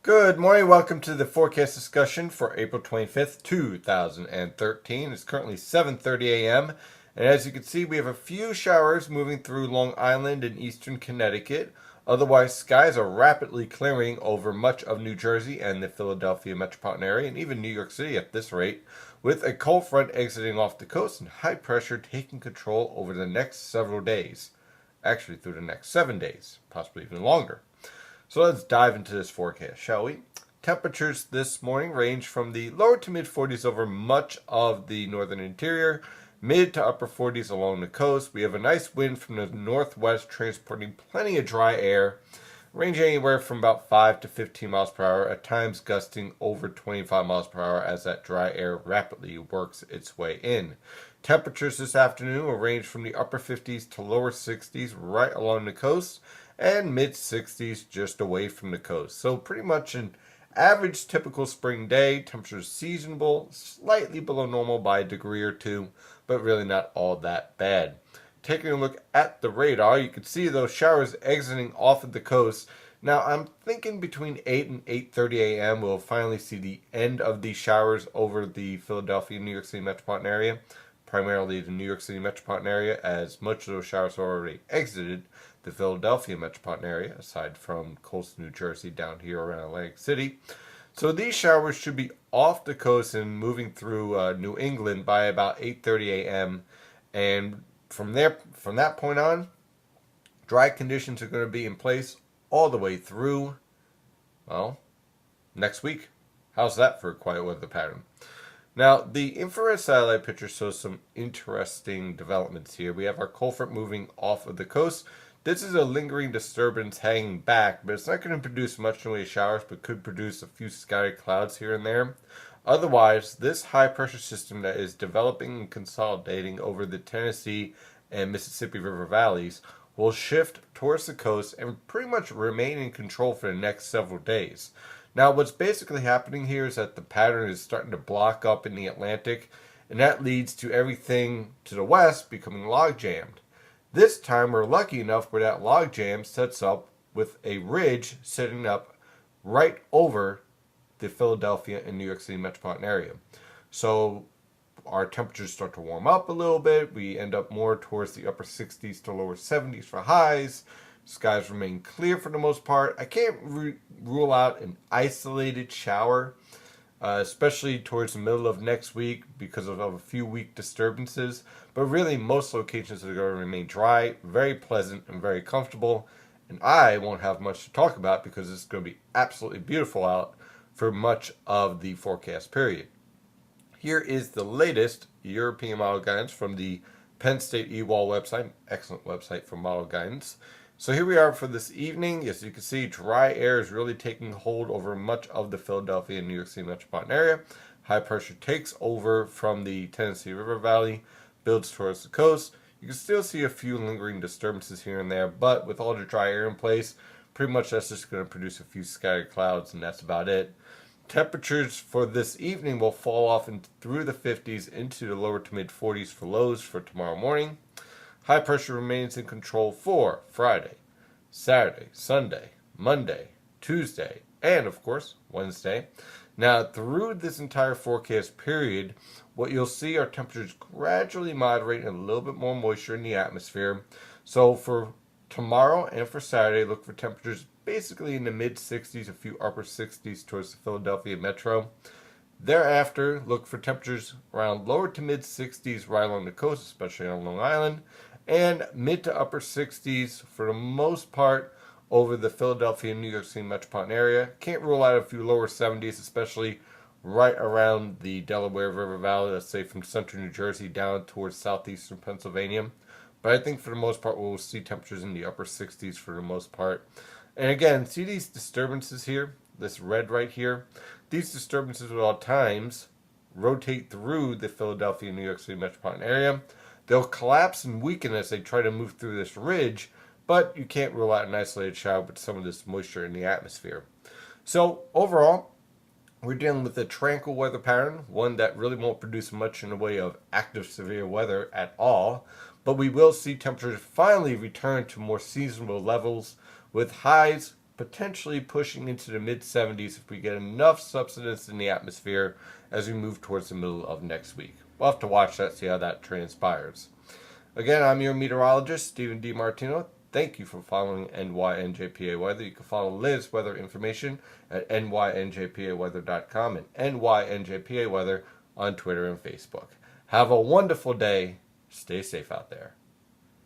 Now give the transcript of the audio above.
Good morning. Welcome to the forecast discussion for April 25th, 2013. It's currently 7:30 a.m. And as you can see, we have a few showers moving through Long Island and eastern Connecticut. Otherwise, skies are rapidly clearing over much of New Jersey and the Philadelphia metropolitan area, and even New York City at this rate, with a cold front exiting off the coast and high pressure taking control over the next several days. Actually, through the next 7 days, possibly even longer. So let's dive into this forecast, shall we? Temperatures this morning range from the lower to mid 40s over much of the northern interior, mid to upper 40s along the coast. We have a nice wind from the northwest transporting plenty of dry air, ranging anywhere from about 5 to 15 miles per hour, at times gusting over 25 miles per hour as that dry air rapidly works its way in. Temperatures this afternoon will range from the upper 50s to lower 60s right along the coast, and mid 60s just away from the coast. So pretty much an average typical spring day. Temperatures seasonable, slightly below normal by a degree or two, but really not all that bad. Taking a look at the radar, you can see those showers exiting off of the coast. Now I'm thinking between 8 and 8:30 a.m. we'll finally see the end of these showers over the Philadelphia and New York City metropolitan area, primarily the New York City metropolitan area, as much of those showers have already exited the Philadelphia metropolitan area, aside from coastal New Jersey down here around Atlantic City. So these showers should be off the coast and moving through New England by about 8:30 a.m. And from that point on, dry conditions are going to be in place all the way through, well, next week. How's that for a quiet weather pattern? Now, the infrared satellite picture shows some interesting developments here. We have our cold front moving off of the coast. This is a lingering disturbance hanging back, but it's not going to produce much in the way of showers, but could produce a few scattered clouds here and there. Otherwise, this high pressure system that is developing and consolidating over the Tennessee and Mississippi River valleys will shift towards the coast and pretty much remain in control for the next several days. Now, what's basically happening here is that the pattern is starting to block up in the Atlantic, and that leads to everything to the west becoming log jammed. This time we're lucky enough where that log jam sets up with a ridge sitting up right over the Philadelphia and New York City metropolitan area. So our temperatures start to warm up a little bit. We end up more towards the upper 60s to lower 70s for highs. Skies remain clear for the most part. I can't rule out an isolated shower, especially towards the middle of next week because of a few weak disturbances. But really, most locations are going to remain dry, very pleasant, and very comfortable. And I won't have much to talk about because it's going to be absolutely beautiful out for much of the forecast period. Here is the latest European model guidance from the Penn State EWOL website, excellent website for model guidance. So here we are for this evening. As you can see, dry air is really taking hold over much of the Philadelphia and New York City metropolitan area. High pressure takes over from the Tennessee River Valley, builds towards the coast. You can still see a few lingering disturbances here and there, but with all the dry air in place, pretty much that's just going to produce a few scattered clouds, and that's about it. Temperatures for this evening will fall off through the 50s into the lower to mid 40s for lows for tomorrow morning. High pressure remains in control for Friday, Saturday, Sunday, Monday, Tuesday, and of course, Wednesday. Now, through this entire forecast period, what you'll see are temperatures gradually moderating, and a little bit more moisture in the atmosphere. So for tomorrow and for Saturday, look for temperatures basically in the mid 60s, a few upper 60s towards the Philadelphia metro. Thereafter, look for temperatures around lower to mid 60s right along the coast, especially on Long Island, and mid to upper 60s for the most part over the Philadelphia and New York City metropolitan area. Can't rule out a few lower 70s, especially right around the Delaware River Valley, let's say from central New Jersey down towards southeastern Pennsylvania. But I think for the most part, we'll see temperatures in the upper 60s for the most part. And again, see these disturbances here? This red right here? These disturbances will at times rotate through the Philadelphia and New York City metropolitan area. They'll collapse and weaken as they try to move through this ridge, but you can't rule out an isolated shower with some of this moisture in the atmosphere. So overall, we're dealing with a tranquil weather pattern, one that really won't produce much in the way of active severe weather at all, but we will see temperatures finally return to more seasonable levels with highs potentially pushing into the mid 70s if we get enough subsidence in the atmosphere as we move towards the middle of next week. We'll have to watch that, see how that transpires. Again, I'm your meteorologist, Stephen DiMartino. Thank you for following NYNJPA Weather. You can follow Liz Weather information at nyNJPAweather.com and NYNJPA Weather on Twitter and Facebook. Have a wonderful day. Stay safe out there.